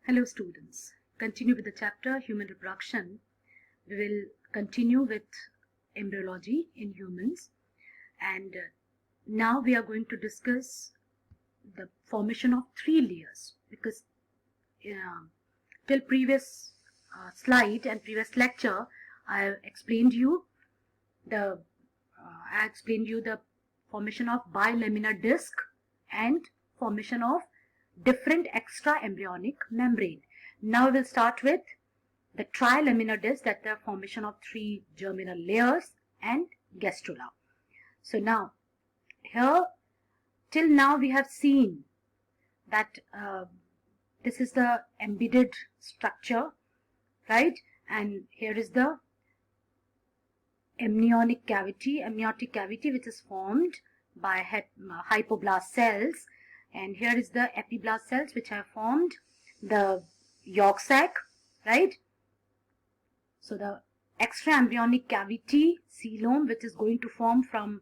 Hello students, continue with the chapter Human Reproduction. We will continue with embryology in humans, and now we are going to discuss the formation of three layers, because till previous slide and previous lecture I explained you the formation of bilaminar disc and formation of different extra embryonic membrane. Now we'll start with the trilaminar disc, that the formation of three germinal layers and gastrula. So now here till now we have seen that this is the embedded structure, right? And here is the amniotic cavity which is formed by hypoblast cells, and here is the epiblast cells which have formed the yolk sac, right? So the extra embryonic cavity coelom, which is going to form from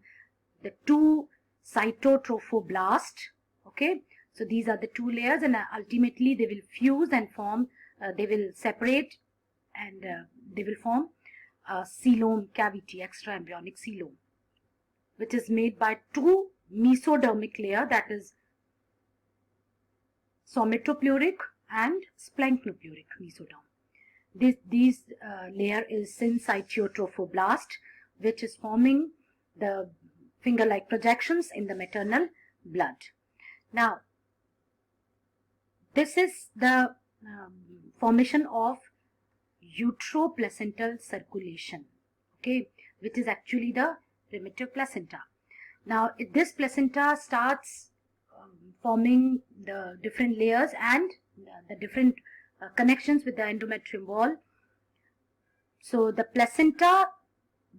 the two cytotrophoblast. Okay, so these are the two layers, and ultimately they will fuse and form, they will separate, and they will form a coelom cavity, extra embryonic coelom, which is made by two mesodermic layer, that is somatopleuric and splanchnopluric mesoderm. This layer is syncytotrophoblast, which is forming the finger-like projections in the maternal blood. Now, this is the formation of uteroplacental circulation, okay, which is actually the primitive placenta. Now, this placenta starts forming the different layers and the different connections with the endometrium wall. So the placenta,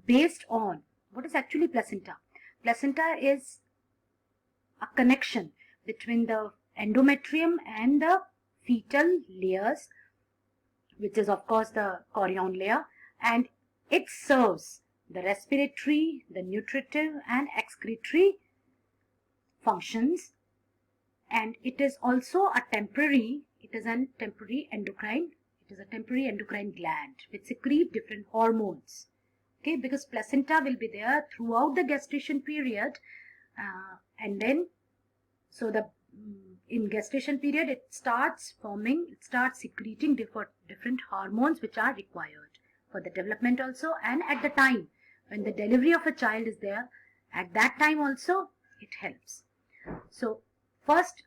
based on what is actually placenta? Placenta is a connection between the endometrium and the fetal layers, which is of course the chorion layer, and it serves the respiratory, the nutritive and excretory functions, and it is also a temporary endocrine gland which secrete different hormones. Okay, because placenta will be there throughout the gestation period, and then so the in gestation period it starts secreting different hormones which are required for the development also, and at the time when the delivery of a child is there, at that time also it helps. So first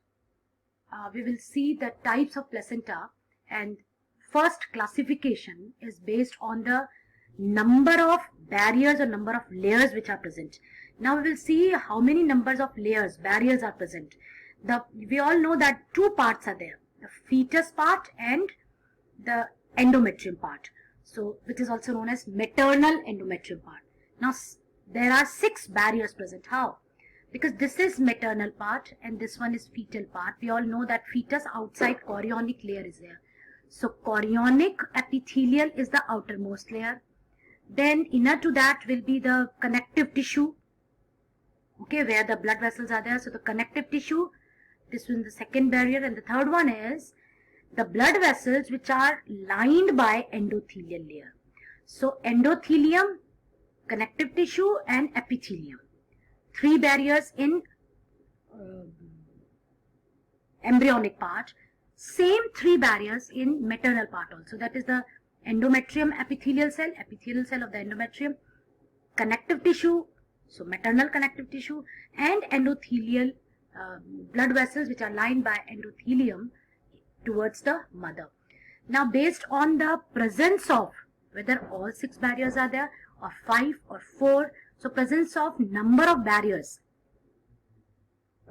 we will see the types of placenta, and first classification is based on the number of barriers or number of layers which are present. Now we will see how many numbers of barriers are present. We all know that two parts are there, the fetus part and the endometrium part, so which is also known as maternal endometrium part. Now there are 6 barriers present. How? Because this is maternal part and this one is fetal part. We all know that fetus outside chorionic layer is there. So chorionic epithelial is the outermost layer. Then inner to that will be the connective tissue, okay, where the blood vessels are there. So the connective tissue, this is the second barrier, and the third one is the blood vessels which are lined by endothelial layer. So endothelium, connective tissue and epithelium. 3 barriers in embryonic part, same 3 barriers in maternal part also, that is the endometrium epithelial cell of the endometrium, connective tissue, so maternal connective tissue, and endothelial blood vessels which are lined by endothelium towards the mother. Now based on the presence of whether all 6 barriers are there or 5 or 4, so presence of number of barriers,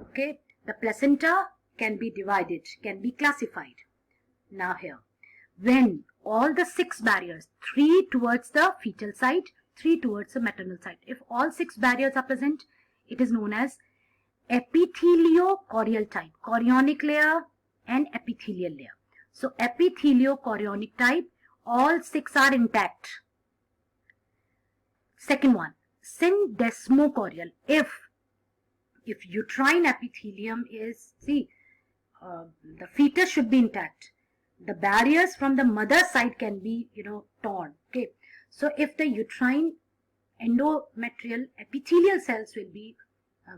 okay, the placenta can be divided, can be classified. Now here, when all the 6 barriers, 3 towards the fetal side, 3 towards the maternal side, if all 6 barriers are present, it is known as epitheliochorial type, chorionic layer and epithelial layer. So epitheliochorionic type, all 6 are intact. Second one, syndesmochorial. If uterine epithelium is, the fetus should be intact, the barriers from the mother's side can be, torn. Okay, so if the uterine endometrial epithelial cells will be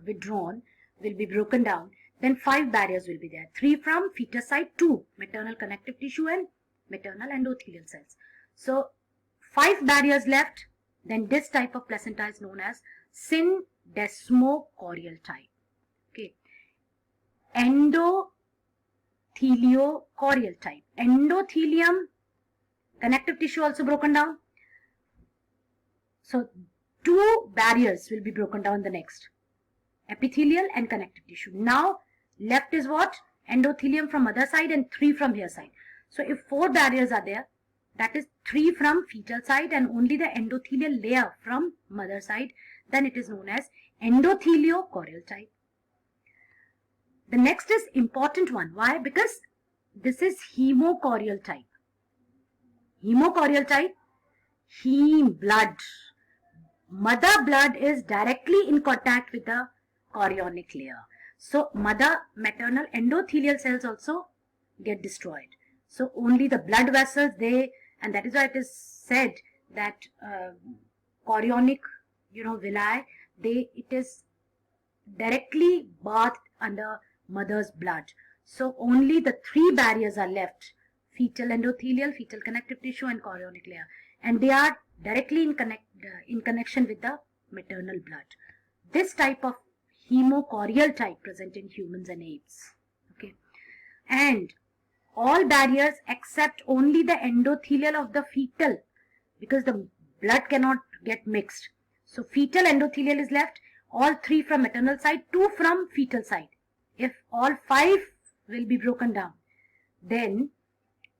withdrawn, will be broken down, then 5 barriers will be there. 3 from fetus side, 2 maternal connective tissue and maternal endothelial cells. So 5 barriers left. Then this type of placenta is known as syndesmochorial type. Okay, endotheliocorial type. Endothelium, connective tissue also broken down. So 2 barriers will be broken down the next, epithelial and connective tissue. Now left is what? Endothelium from other side and 3 from here side. So if 4 barriers are there, that is 3 from fetal side and only the endothelial layer from mother side, then it is known as endotheliocorial type. The next is important one. Why? Because this is hemochorial type. Hemochorial type, heme, blood. Mother blood is directly in contact with the chorionic layer. So mother maternal endothelial cells also get destroyed. So only the blood vessels, and that is why it is said that chorionic, villi, it is directly bathed under mother's blood. So only the 3 barriers are left: fetal endothelial, fetal connective tissue and chorionic layer, and they are directly in connection with the maternal blood. This type of hemochorial type present in humans and apes. Okay, and all barriers except only the endothelial of the fetal, because the blood cannot get mixed. So fetal endothelial is left, all 3 from maternal side, 2 from fetal side. If all 5 will be broken down, then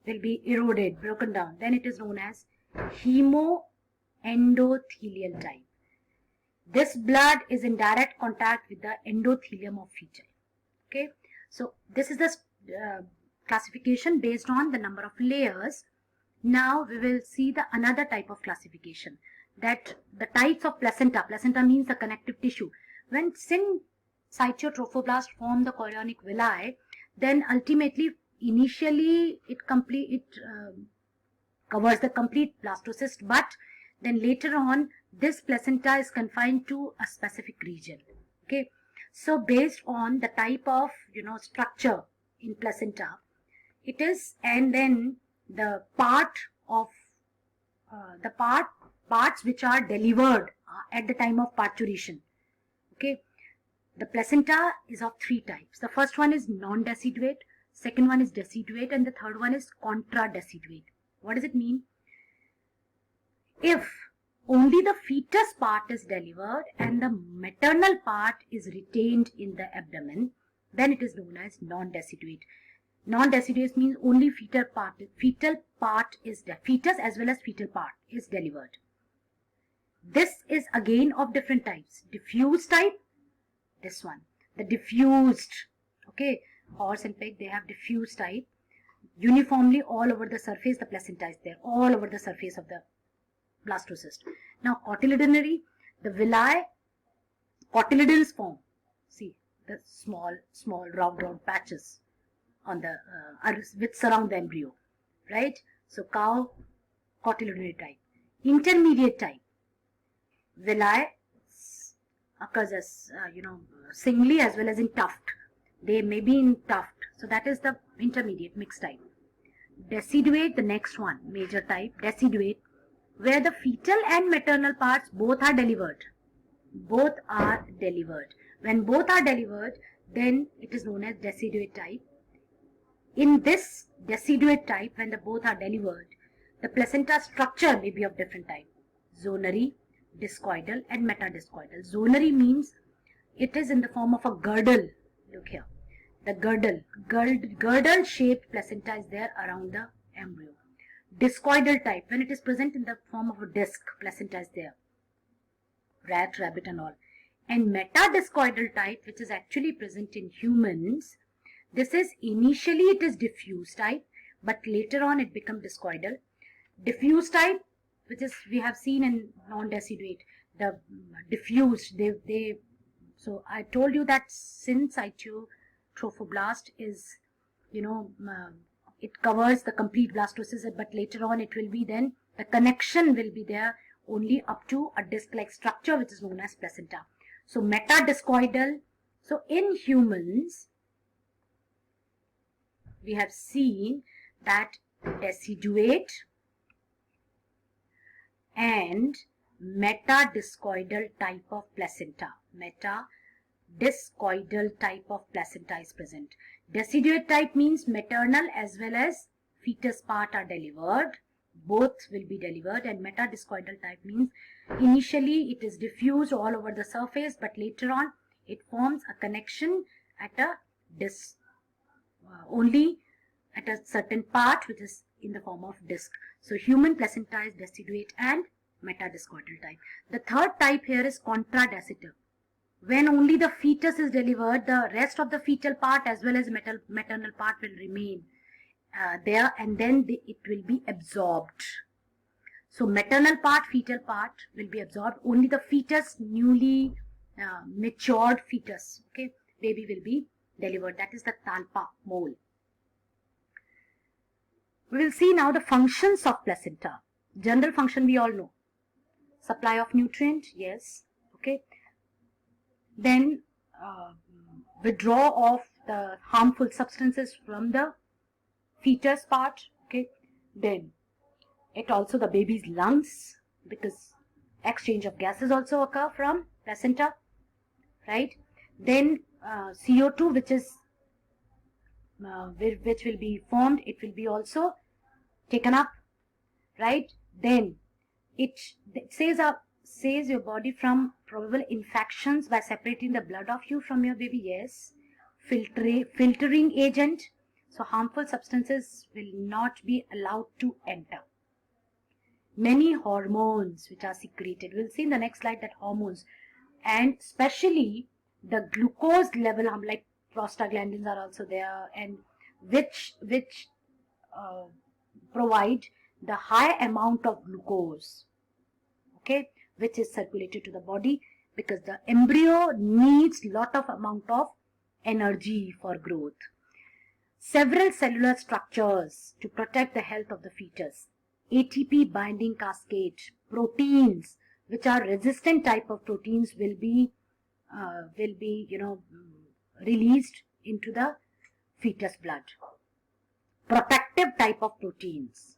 will be eroded, broken down, then it is known as hemoendothelial type. This blood is in direct contact with the endothelium of fetal. Okay, so this is the classification based on the number of layers. Now we will see the another type of classification, that the types of placenta. Placenta means the connective tissue. When syncytial trophoblast form the chorionic villi, then ultimately, initially it covers the complete blastocyst, but then later on this placenta is confined to a specific region. Okay, so based on the type of structure in placenta, it is, and then the parts which are delivered at the time of parturition. Okay, the placenta is of 3 types. The first one is non-deciduate, second one is deciduate, and the third one is contradeciduate. What does it mean? If only the fetus part is delivered and the maternal part is retained in the abdomen, then it is known as non-deciduate. Non-deciduate means only fetal part is the fetus as well as fetal part is delivered. This is again of different types. Diffuse type, this one, the diffused. Okay, horse and pig, they have diffuse type. Uniformly all over the surface the placenta is there, all over the surface of the blastocyst. Now cotyledonary, the villi, cotyledons form. See the small round patches on the which surround the embryo, right? So cow, cotyledonary type. Intermediate type, villi occurs as singly as well as in tuft. They may be in tuft, so that is the intermediate mixed type. Deciduate, the next one, major type, deciduate, where the fetal and maternal parts both are delivered. Both are delivered. When both are delivered, then it is known as deciduate type. In this deciduate type, when the both are delivered, the placenta structure may be of different type: zonary, discoidal and metadiscoidal. Zonary means it is in the form of a girdle. Look here, the girdle shaped placenta is there around the embryo. Discoidal type, when it is present in the form of a disc, placenta is there, rat, rabbit and all. And metadiscoidal type, which is actually present in humans, this is initially it is diffuse type, but later on it becomes discoidal. Diffuse type, which is we have seen in non-deciduate, the diffused, so I told you that syncytial trophoblast is it covers the complete blastocyst, but later on it will be then the connection will be there only up to a disc-like structure which is known as placenta. So metadiscoidal. So in humans, we have seen that deciduate and metadiscoidal type of placenta. Metadiscoidal type of placenta is present. Deciduate type means maternal as well as fetus part are delivered. Both will be delivered. And metadiscoidal type means initially it is diffused all over the surface, but later on it forms a connection at a only at a certain part which is in the form of disc. So human placenta is deciduate and metadiscoidal type. The third type here is contradecital. When only the fetus is delivered, the rest of the fetal part as well as maternal part will remain there, and then it will be absorbed. So maternal part, fetal part will be absorbed. Only the fetus, newly matured fetus, okay, baby will be delivered. That is the Talpa mole. We will see now the functions of placenta. General function we all know. Supply of nutrient, yes, okay. Then withdraw of the harmful substances from the fetus part, okay. Then it also the baby's lungs, because exchange of gases also occur from placenta, right. Then CO2 which will be formed, it will be also taken up, right. Then it saves your body from probable infections by separating the blood of you from your baby, yes. Filtering agent, so harmful substances will not be allowed to enter. Many hormones which are secreted. We'll see in the next slide that hormones, and especially the glucose level, like prostaglandins are also there, and which provide the high amount of glucose, okay, which is circulated to the body, because the embryo needs lot of amount of energy for growth. Several cellular structures to protect the health of the fetus. ATP binding cascade, proteins which are resistant type of proteins will be released into the fetus blood. Protective type of proteins,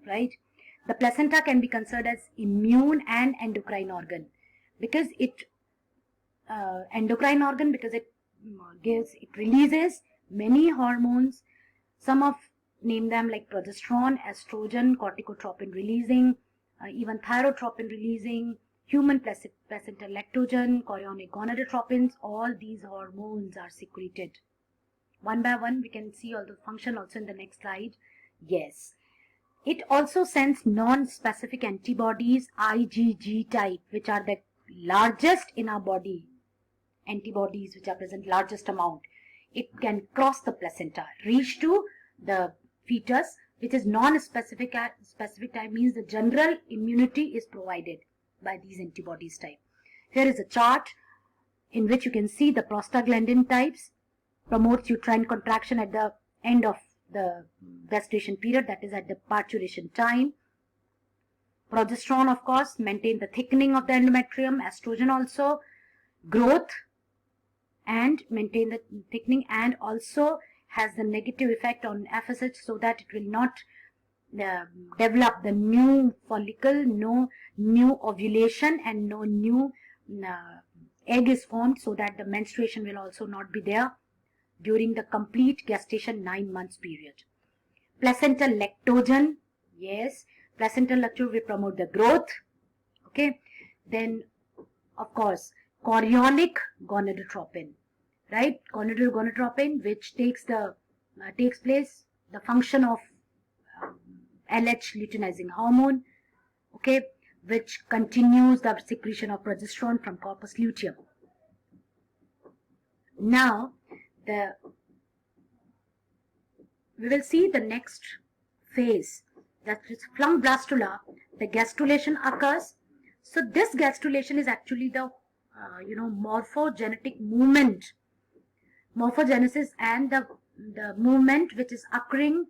right. The placenta can be considered as immune and endocrine organ, because it releases many hormones. Some of name them like progesterone, estrogen, corticotropin releasing, even thyrotropin releasing, human placental lactogen, chorionic gonadotropins. All these hormones are secreted. One by one we can see all the function also in the next slide. Yes. It also sends non-specific antibodies, IgG type, which are the largest in our body. Antibodies which are present largest amount. It can cross the placenta, reach to the fetus, which is non-specific. Specific type means the general immunity is provided by these antibodies type. Here is a chart in which you can see the prostaglandin types promotes uterine contraction at the end of the gestation period, that is at the parturition time. Progesterone, of course, maintain the thickening of the endometrium. Estrogen also growth and maintain the thickening, and also has the negative effect on FSH, so that it will not develop the new follicle, no new ovulation, and no new egg is formed, so that the menstruation will also not be there during the complete gestation 9 months period. Placental lactogen, yes, placental lactogen will promote the growth, okay. Then of course chorionic gonadotropin, right, gonadotropin which takes place the function of LH luteinizing hormone, okay, which continues the secretion of progesterone from corpus luteum. Now we will see the next phase, that is flung blastula. The gastrulation occurs. So this gastrulation is actually the morphogenetic movement, morphogenesis, and the movement which is occurring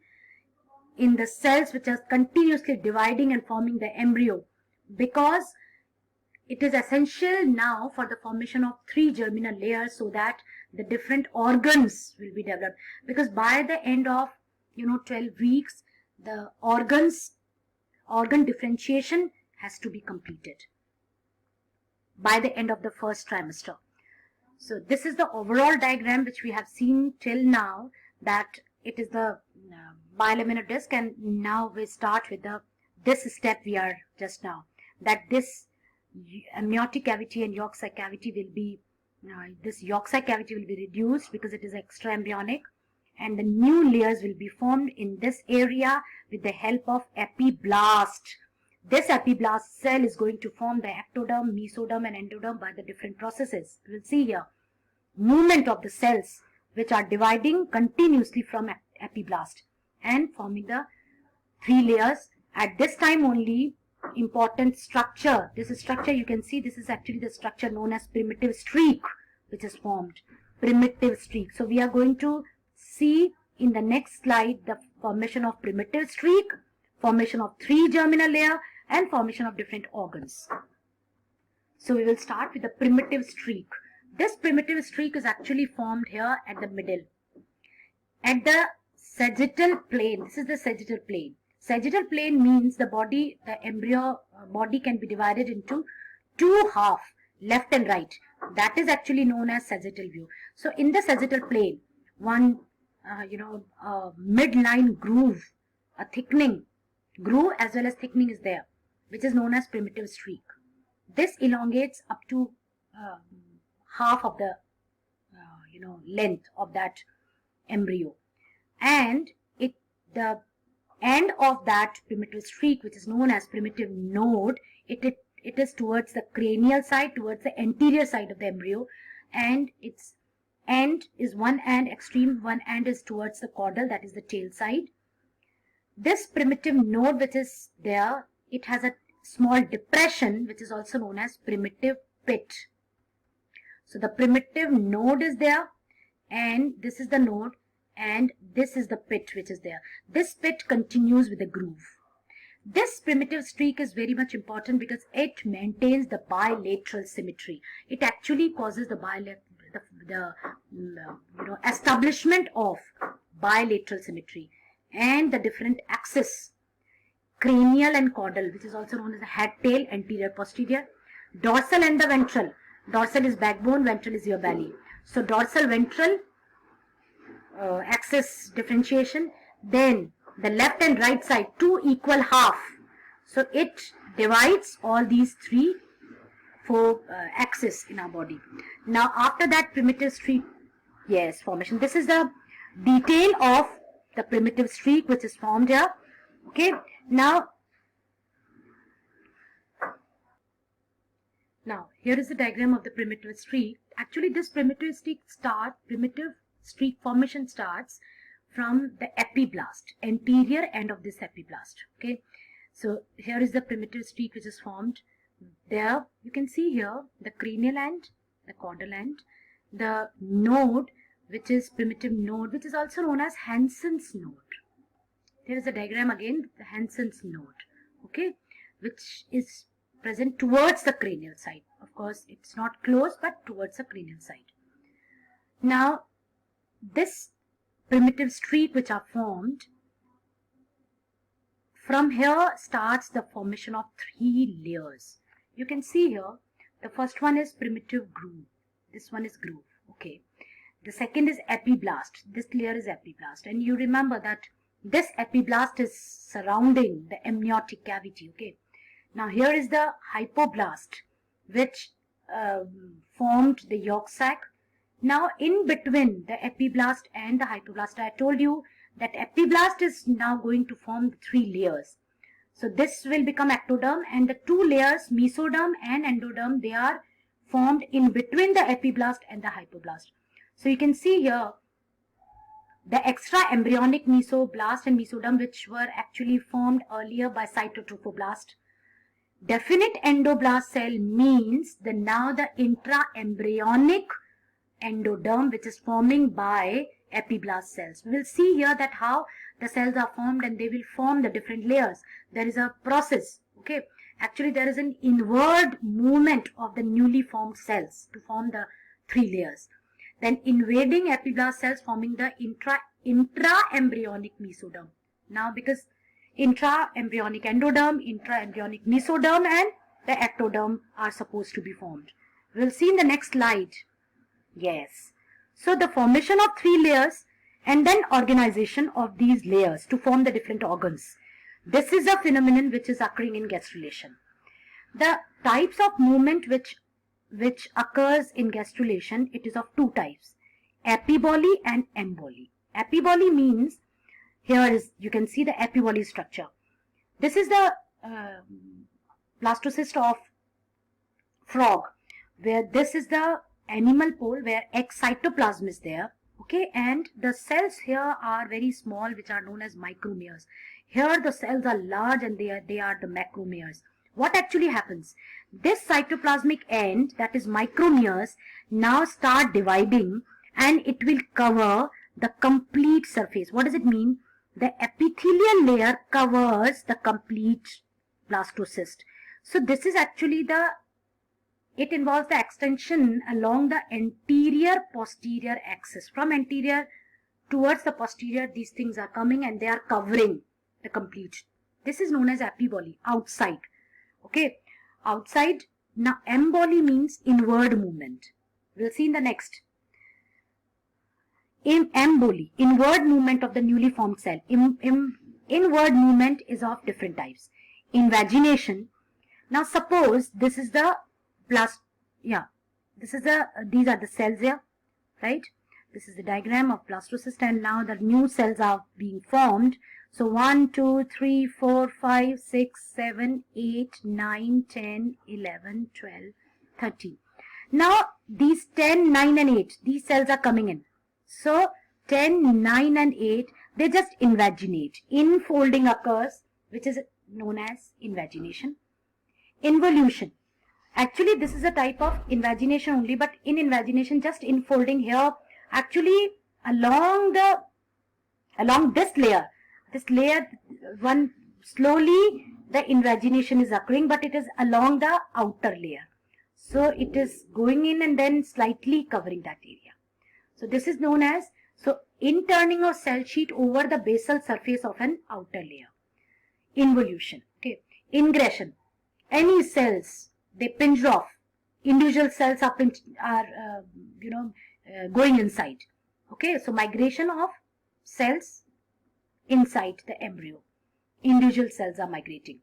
in the cells which are continuously dividing and forming the embryo, because it is essential now for the formation of 3 germinal layers, so that the different organs will be developed. Because by the end of 12 weeks, the organ differentiation has to be completed by the end of the first trimester. So this is the overall diagram which we have seen till now, that it is the bilaminar disc, and now we start with this step we are just now, that this amniotic cavity and yolk sac cavity will be, this yolk sac cavity will be reduced because it is extra embryonic, and the new layers will be formed in this area with the help of epiblast. This epiblast cell is going to form the ectoderm, mesoderm and endoderm by the different processes. We will see here movement of the cells which are dividing continuously from epiblast and forming the 3 layers. At this time only, important structure, this is structure, you can see this is actually the structure known as primitive streak which is formed, primitive streak. So we are going to see in the next slide the formation of primitive streak, formation of 3 germinal layer and formation of different organs. So we will start with the primitive streak. This primitive streak is actually formed here at the middle, at the sagittal plane. This is the sagittal plane. Sagittal plane means the body, the embryo body can be divided into 2 halves, left and right. That is actually known as sagittal view. So in the sagittal plane, one midline groove, a thickening groove as well as thickening is there, which is known as primitive streak. This elongates up to half of the length of that embryo, and the end of that primitive streak, which is known as primitive node, it is towards the cranial side, towards the anterior side of the embryo, and its end is one end extreme, one end is towards the caudal, that is the tail side. This primitive node which is there, it has a small depression which is also known as primitive pit. So the primitive node is there, and this is the node, and this is the pit which is there. This pit continues with the groove. This primitive streak is very much important because it maintains the bilateral symmetry. It actually causes the establishment of bilateral symmetry and the different axes, cranial and caudal, which is also known as the head, tail, anterior, posterior, dorsal and the ventral. Dorsal is backbone, ventral is your belly. So dorsal, ventral axis differentiation. Then the left and right side, 2 equal half. So it divides all these 4 axes in our body. Now after that primitive streak, formation. This is the detail of the primitive streak which is formed here. Okay. Now here is the diagram of the primitive streak. Actually this primitive streak formation starts from the epiblast, anterior end of this epiblast. Okay, so here is the primitive streak which is formed. There you can see here the cranial end, the caudal end, the node which is primitive node, which is also known as Hansen's node. There is a diagram again, the Hansen's node, okay, which is present towards the cranial side. Of course, it's not close, but towards the cranial side. Now, this primitive streak which are formed, from here starts the formation of 3 layers. You can see here, the first one is primitive groove. This one is groove, okay. The second is epiblast. This layer is epiblast. And you remember that this epiblast is surrounding the amniotic cavity, okay. Now here is the hypoblast which formed the yolk sac. Now in between the epiblast and the hypoblast, I told you that epiblast is now going to form the 3 layers. So this will become ectoderm, and the 2 layers, mesoderm and endoderm, they are formed in between the epiblast and the hypoblast. So you can see here the extra embryonic mesoblast and mesoderm which were actually formed earlier by cytotrophoblast. Definite endoblast cell means now the intraembryonic endoderm which is forming by epiblast cells. We will see here that how the cells are formed and they will form the different layers. There is a process. Okay, actually there is an inward movement of the newly formed cells to form the 3 layers. Then invading epiblast cells forming the intra-embryonic mesoderm. Now because intra-embryonic endoderm, intra-embryonic mesoderm and the ectoderm are supposed to be formed. We'll see in the next slide. Yes. So the formation of 3 layers and then organization of these layers to form the different organs. This is a phenomenon which is occurring in gastrulation. The types of movement which occurs in gastrulation, it is of 2 types, epiboly and emboly. Epiboly means, here is, you can see the epiboly structure. This is the blastocyst of frog, where this is the animal pole where egg cytoplasm is there. Okay, and the cells here are very small, which are known as micromeres. Here the cells are large and they are the macromeres. What actually happens? This cytoplasmic end, that is micromeres, now start dividing and it will cover the complete surface. What does it mean? The epithelial layer covers the complete blastocyst. So this is actually it involves the extension along the anterior posterior axis. From anterior towards the posterior, these things are coming and they are covering the complete. This is known as epiboly, outside. Okay, outside. Now emboly means inward movement. We'll see in the next. In emboly, inward movement of the newly formed cell. Inward movement is of different types. Invagination. Now suppose this is the these are the cells here, right? This is the diagram of blastocyst and now the new cells are being formed. So 1, 2, 3, 4, 5, 6, 7, 8, 9, 10, 11, 12, 13. Now these 10, 9 and 8, these cells are coming in. So 10, 9 and 8, they just invaginate. Infolding occurs, which is known as invagination. Involution. Actually this is a type of invagination only, but in invagination just infolding here, actually along this layer one slowly the invagination is occurring, but it is along the outer layer. So it is going in and then slightly covering that area. So this is known as, so interning of cell sheet over the basal surface of an outer layer. Involution. Okay. Ingression. Any cells, they pinch off. Individual cells are going inside. Okay, so migration of cells inside the embryo. Individual cells are migrating.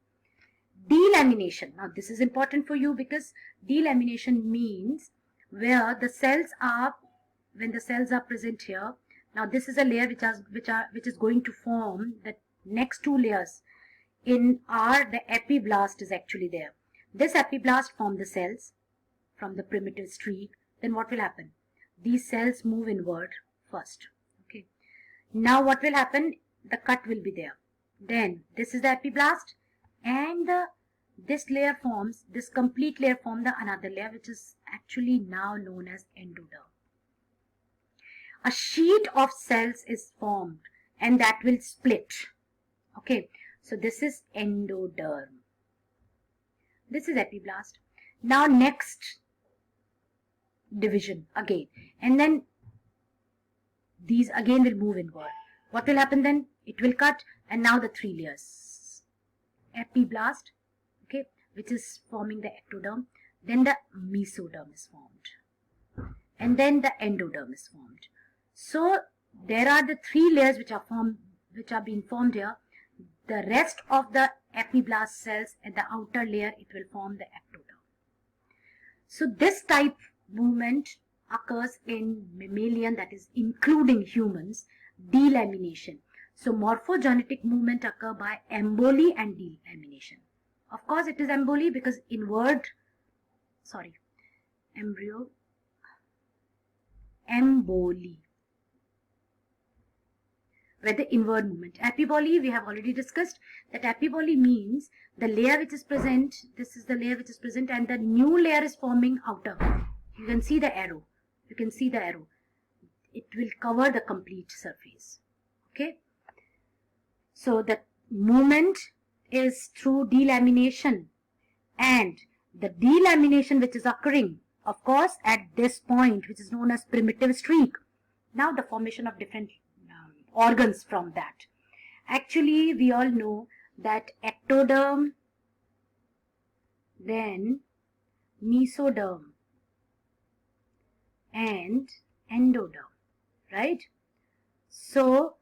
Delamination. Now this is important for you because delamination means where the cells are, when the cells are present here. Now this is a layer which is going to form the next 2 layers. In the epiblast is actually there. This epiblast form the cells from the primitive streak. Then what will happen? These cells move inward first. Okay. Now what will happen? The cut will be there. Then this is the epiblast and this layer forms, this complete layer form the another layer, which is actually now known as endoderm. A sheet of cells is formed and that will split. Okay. So this is endoderm. This is epiblast. Now next division again. And then these again will move inward. What will happen then? It will cut and now the 3 layers. Epiblast, okay, which is forming the ectoderm. Then the mesoderm is formed. And then the endoderm is formed. So there are the 3 layers which are being formed here. The rest of the epiblast cells at the outer layer, it will form the ectoderm. So this type movement occurs in mammalian, that is including humans, delamination. So morphogenetic movement occur by emboly and delamination. Of course it is emboly because emboly. Where the inward movement. Epiboly, we have already discussed that epiboly means the layer which is present, this is the layer which is present and the new layer is forming outer. You can see the arrow. It will cover the complete surface. Okay. So the movement is through delamination, and the delamination which is occurring, of course, at this point, which is known as primitive streak. Now the formation of different organs from that. Actually, we all know that ectoderm, then mesoderm and endoderm, right? So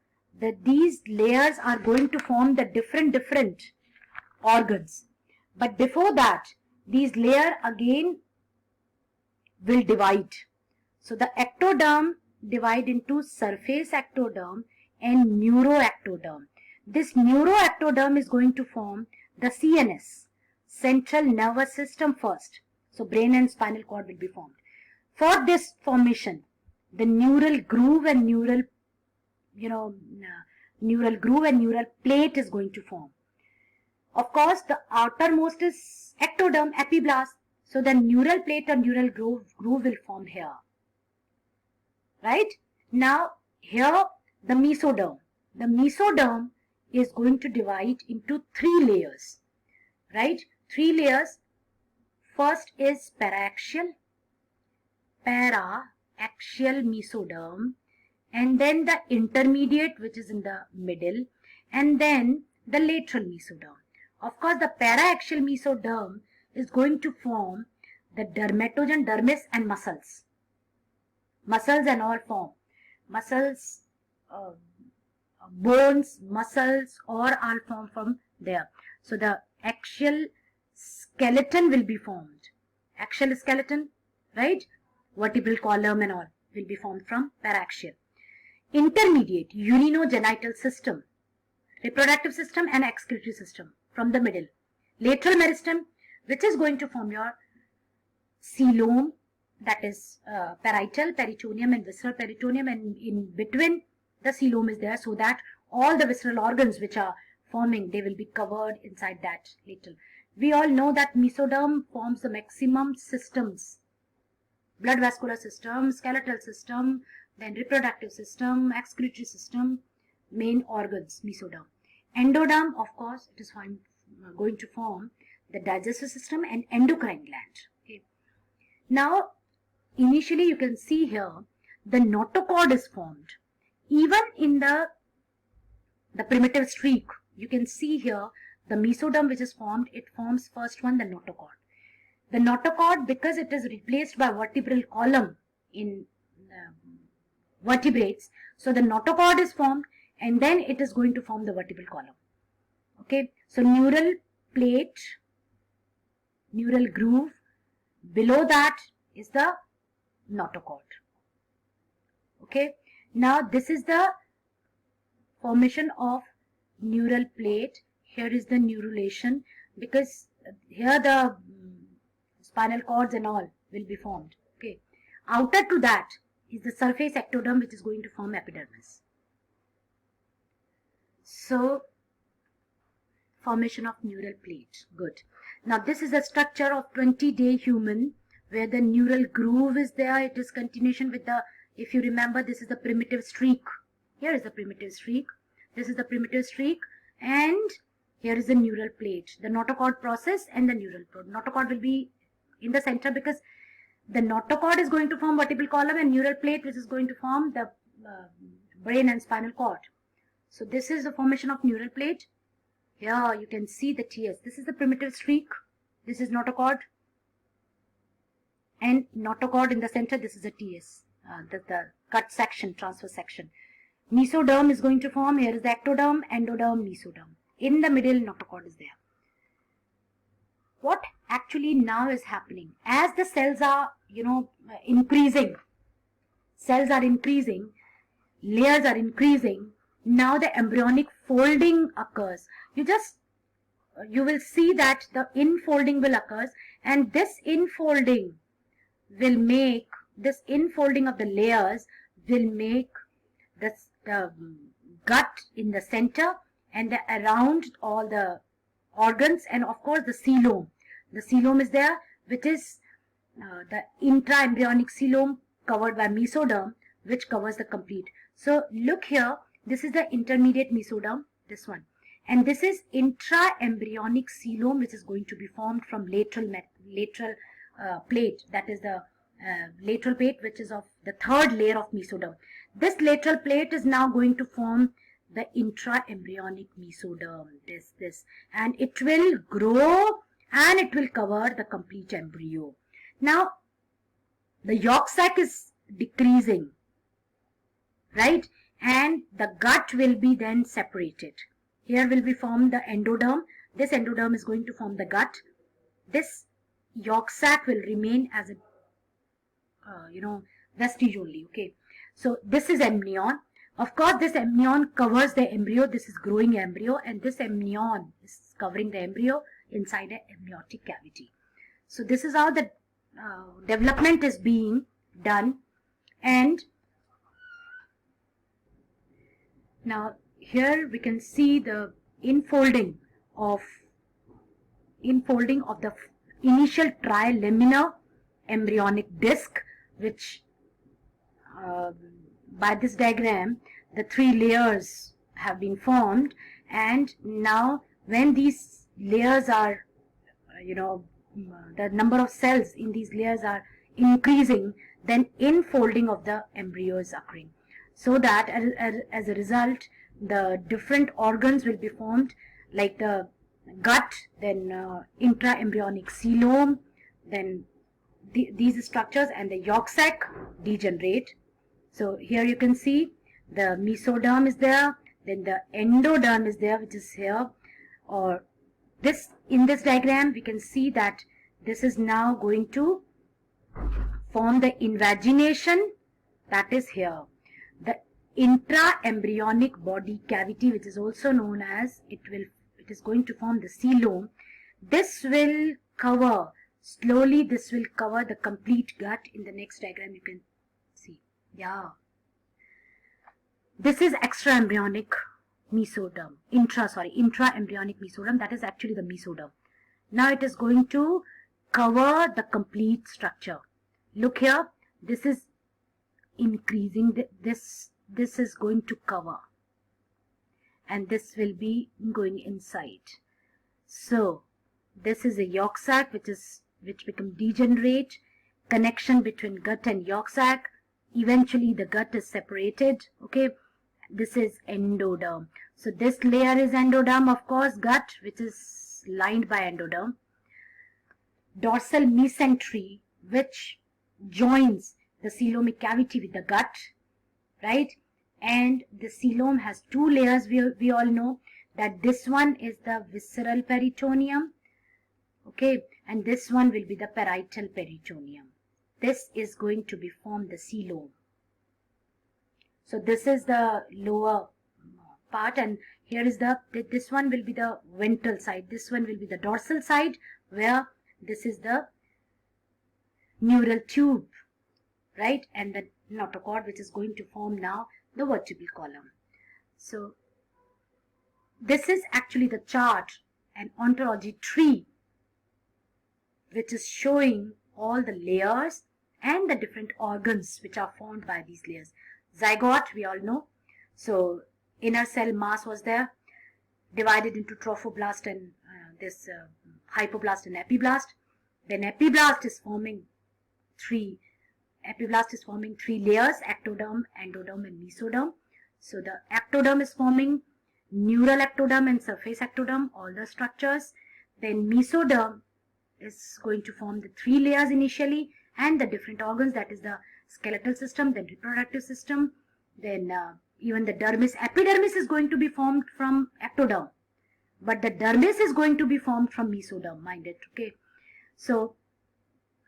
these layers are going to form the different organs. But before that, these layers again will divide. So the ectoderm divide into surface ectoderm and neuroectoderm. This neuroectoderm is going to form the CNS, central nervous system first. So brain and spinal cord will be formed. For this formation, the neural groove and neural plate is going to form. Of course, the outermost is ectoderm, epiblast. So the neural plate or neural groove will form here. Right? Now, here the mesoderm. The mesoderm is going to divide into 3 layers. Right? 3 layers. First is paraxial mesoderm, and then the intermediate, which is in the middle, and then the lateral mesoderm. Of course, the paraxial mesoderm is going to form the dermatogen, dermis and muscles. Muscles and all form. Muscles, bones, muscles, or all form from there. So the axial skeleton will be formed. Axial skeleton, right? Vertebral column and all will be formed from paraxial. Intermediate, urinogenital system, reproductive system and excretory system from the middle. Lateral meristem, which is going to form your coelom, that is parietal, peritoneum and visceral peritoneum, and in between the coelom is there, so that all the visceral organs which are forming, they will be covered inside that lateral. We all know that mesoderm forms the maximum systems: blood vascular system, skeletal system, then reproductive system, excretory system, main organs, mesoderm. Endoderm, of course, it is going to form the digestive system and endocrine gland. Okay. Now, initially you can see here the notochord is formed. Even in the primitive streak, you can see here the mesoderm which is formed, it forms first one, the notochord. The notochord, because it is replaced by vertebral column in vertebrates, so the notochord is formed and then it is going to form the vertebral column. Okay, so neural plate, neural groove, below that is the notochord. Okay, now this is the formation of neural plate. Here is the neurulation, because here the spinal cords and all will be formed. Okay, outer to that is the surface ectoderm, which is going to form epidermis. So, formation of neural plate. Good. Now this is the structure of 20-day human, where the neural groove is there. It is continuation with the, if you remember, this is the primitive streak. Here is the primitive streak. This is the primitive streak, and here is the neural plate, the notochord process and the neural plate. Notochord will be in the center, because the notochord is going to form vertebral column and neural plate, which is going to form the brain and spinal cord. So this is the formation of neural plate. Here you can see the TS. This is the primitive streak. This is notochord. And notochord in the center, this is the TS, the cut section, transfer section. Mesoderm is going to form. Here is the ectoderm, endoderm, mesoderm. In the middle, notochord is there. What actually now is happening? As the cells are, increasing, layers are increasing, now the embryonic folding occurs. You will see that the infolding will occur, and this infolding of the layers will make the gut in the center and around all the organs, and of course the coelom. The coelom is there, which is the intra-embryonic coelom covered by mesoderm, which covers the complete. So look here, this is the intermediate mesoderm, this one. And this is intra-embryonic coelom, which is going to be formed from lateral plate, that is the lateral plate, which is of the third layer of mesoderm. This lateral plate is now going to form the intra-embryonic mesoderm, and it will grow and it will cover the complete embryo. Now, the yolk sac is decreasing, right? And the gut will be then separated. Here will be formed the endoderm. This endoderm is going to form the gut. This yolk sac will remain as a vestige only. Okay, so this is amnion. Of course, this amnion covers the embryo. This is growing embryo, and this amnion is covering the embryo inside an amniotic cavity. So this is how the development is being done. And now here we can see the infolding of the initial trilaminar embryonic disc, which by this diagram the 3 layers have been formed. And now when these layers are the number of cells in these layers are increasing, then infolding of the embryo is occurring, so that as a result the different organs will be formed, like the gut, then intra-embryonic coelom, then these structures, and the yolk sac degenerate. So here you can see the mesoderm is there, then the endoderm is there, which is here, or this, in this diagram we can see that this is now going to form the invagination, that is here. The intra-embryonic body cavity, which is also known as, it is going to form the coelom. This will cover, slowly this will cover the complete gut. In the next diagram you can see. Yeah. This is extra-embryonic mesoderm, intra-embryonic mesoderm, that is actually the mesoderm. Now it is going to cover the complete structure. Look here, this is increasing, this is going to cover, and this will be going inside. So this is a yolk sac which become degenerate, connection between gut and yolk sac, eventually the gut is separated. Okay, this is endoderm. So this layer is endoderm, of course, gut, which is lined by endoderm. Dorsal mesentery, which joins the coelomic cavity with the gut, right? And the coelom has 2 layers. We all know that this one is the visceral peritoneum, okay, and this one will be the parietal peritoneum. This is going to be formed the coelom. So this is the lower part, and here is this one will be the ventral side, this one will be the dorsal side, where this is the neural tube, right, and the notochord, which is going to form now the vertebral column. So this is actually the chart, an ontology tree, which is showing all the layers and the different organs which are formed by these layers. Zygote, we all know. So inner cell mass was there, divided into trophoblast and hypoblast and epiblast. Then epiblast is forming 3 layers: ectoderm, endoderm and mesoderm. So the ectoderm is forming neural ectoderm and surface ectoderm, all the structures. Then mesoderm is going to form the 3 layers initially and the different organs, that is the skeletal system, then reproductive system, then even the dermis. Epidermis is going to be formed from ectoderm, but the dermis is going to be formed from mesoderm, mind it, okay. So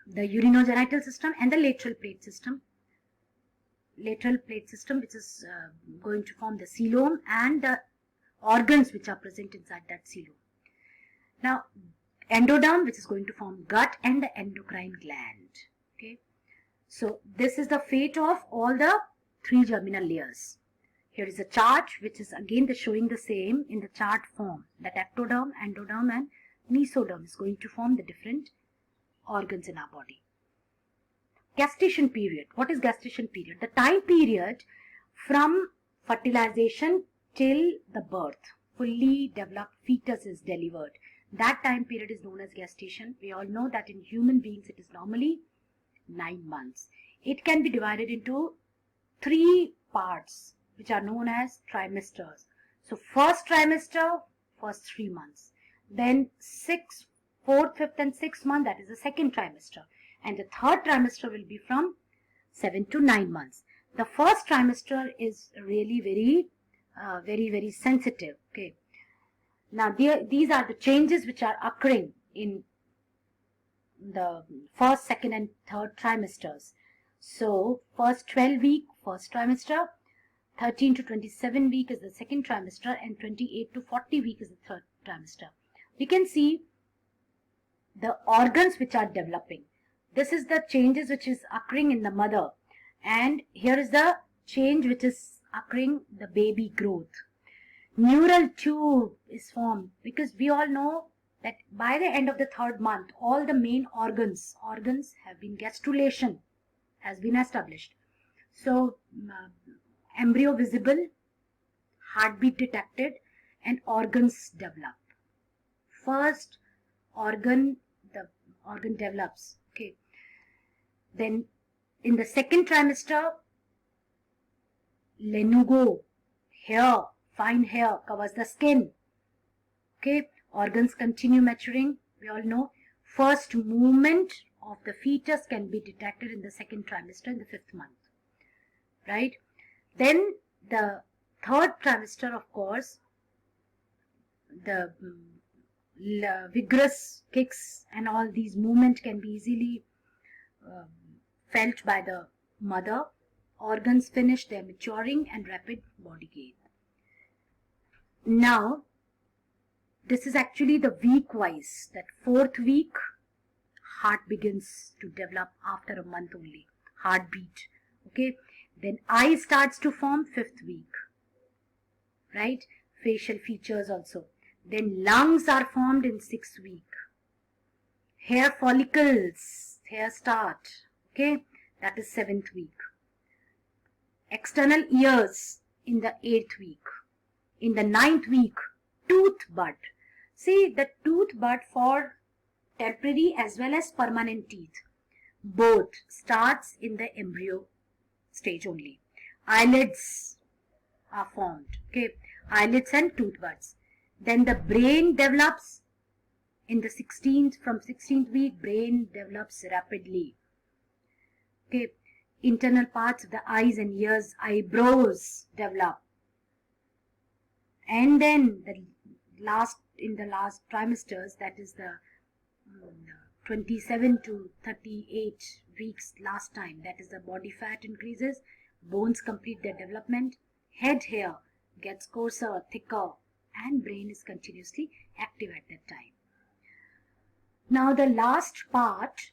the urinogenital system and the lateral plate system, which is going to form the coelom and the organs which are present inside that coelom. Now endoderm, which is going to form gut and the endocrine gland. Okay, so this is the fate of all the 3 germinal layers. Here is a chart which is again showing the same in the chart form, that ectoderm, endoderm and mesoderm is going to form the different organs in our body. Gestation period. What is gestation period? The time period from fertilization till the birth. fully developed fetus is delivered. That time period is known as gestation. We all know that in human beings it is normally 9 months. It can be divided into 3 parts which are known as trimesters. So first trimester, first 3 months. Then 6th, 4th, 5th and 6th month, that is the second trimester. And the third trimester will be from 7 to 9 months. The first trimester is really very sensitive. Okay. Now these are the changes which are occurring in the first, second and third trimesters. So first 12 week, first trimester, 13 to 27 week is the second trimester, and 28 to 40 week is the third trimester. We can see the organs which are developing. This is the changes which is occurring in the mother, and here is the change which is occurring the baby growth. Neural tube is formed, because we all know that by the end of the 3rd month all the main organs have been, gastrulation has been established. So embryo visible, heartbeat detected, and organs develop. First organ, the organ develops. Okay. Then in the second trimester, lanugo, hair, fine hair covers the skin. Okay. Organs continue maturing. We all know first movement of the fetus can be detected in the second trimester, in the 5th month. Right. Then the 3rd trimester, of course, the vigorous kicks and all these movement can be easily felt by the mother. Organs finish their maturing and rapid body gain. Now this is actually the week wise, that 4th week heart begins to develop after a month only, heartbeat. Okay. Then eye starts to form 5th week, right? Facial features also. Then lungs are formed in 6th week. Hair follicles, hair start, okay, that is 7th week. External ears in the 8th week. In the 9th week, tooth bud. See, the tooth bud for temporary as well as permanent teeth, both starts in the embryo stage only. Eyelids are formed, okay, eyelids and tooth buds. Then the brain develops in the 16th, from 16th week, brain develops rapidly. Okay, internal parts of the eyes and ears, eyebrows develop. And then in the last trimesters, that is the 27 to 38 weeks last time, that is the body fat increases, bones complete their development, head hair gets coarser, thicker, and brain is continuously active at that time. Now the last part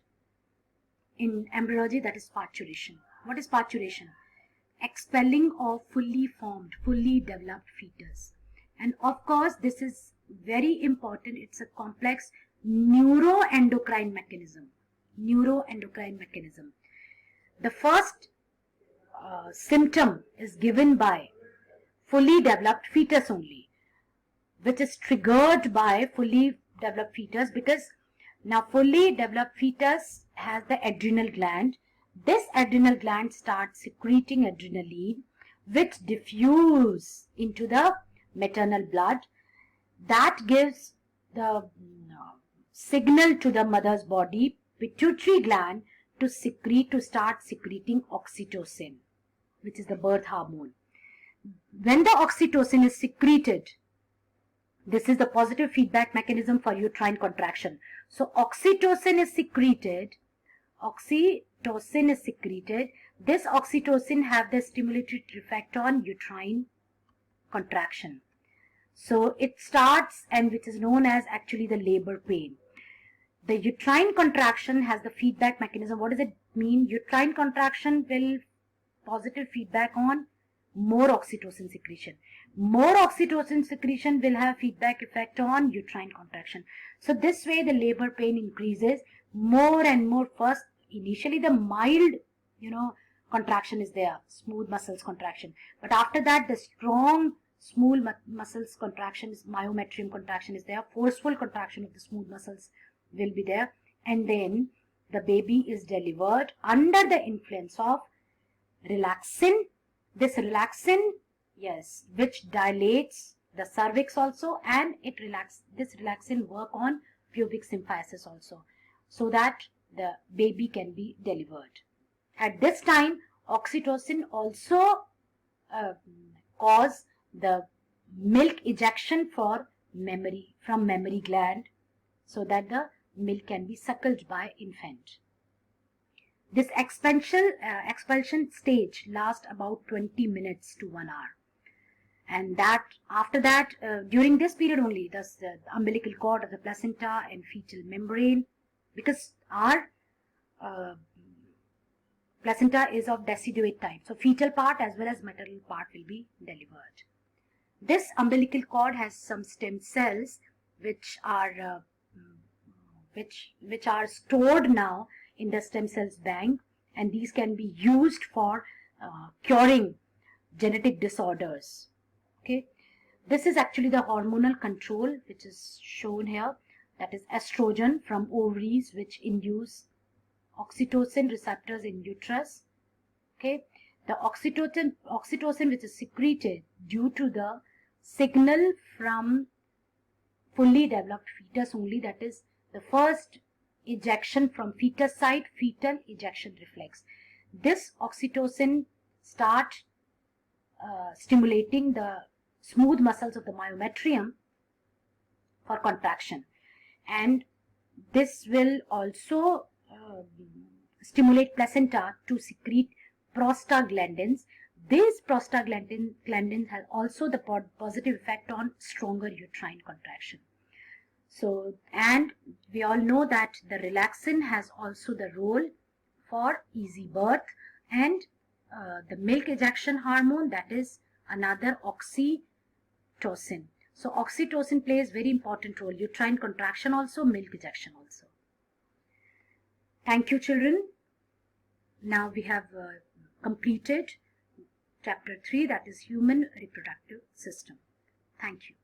in embryology, that is parturition. What is parturition? Expelling of fully formed, fully developed fetus. And of course this is very important. It's a complex neuroendocrine mechanism. The first symptom is given by fully developed fetus only, which is triggered by fully developed fetus, because now fully developed fetus has the adrenal gland. This adrenal gland starts secreting adrenaline, which diffuse into the maternal blood. That gives the signal to the mother's body, pituitary gland, to start secreting oxytocin, which is the birth hormone. When the oxytocin is secreted, this is the positive feedback mechanism for uterine contraction. So oxytocin is secreted. This oxytocin have the stimulatory effect on uterine contraction. So it starts, and which is known as actually the labor pain. The uterine contraction has the feedback mechanism. What does it mean? Uterine contraction will positive feedback on more oxytocin secretion. More oxytocin secretion will have feedback effect on uterine contraction. So this way the labor pain increases more and more. First, initially the mild, contraction is there, smooth muscles contraction. But after that, the strong smooth muscles contraction, myometrium contraction is there, forceful contraction of the smooth muscles will be there, and then the baby is delivered under the influence of relaxin. This relaxin, yes, which dilates the cervix also, and this relaxin work on pubic symphysis also, so that the baby can be delivered. At this time, oxytocin also cause the milk ejection from mammary gland, so that the milk can be suckled by infant. This expulsion stage lasts about 20 minutes to 1 hour. And that after that, during this period only, the umbilical cord of the placenta and fetal membrane, because our placenta is of deciduate type, so fetal part as well as maternal part will be delivered. This umbilical cord has some stem cells which are stored now in the stem cells bank, and these can be used for curing genetic disorders. Okay, this is actually the hormonal control which is shown here, that is estrogen from ovaries which induce oxytocin receptors in uterus. Okay, the oxytocin which is secreted due to the signal from fully developed fetus only, that is the first ejection from fetus side, fetal ejection reflex. This oxytocin start stimulating the smooth muscles of the myometrium for contraction, and this will also stimulate placenta to secrete prostaglandins. These prostaglandins have also the positive effect on stronger uterine contraction. So, and we all know that the relaxin has also the role for easy birth, and the milk ejection hormone, that is another oxytocin. So oxytocin plays very important role, uterine contraction also, milk ejection also. Thank you, children. Now we have completed chapter 3, that is human reproductive system. Thank you.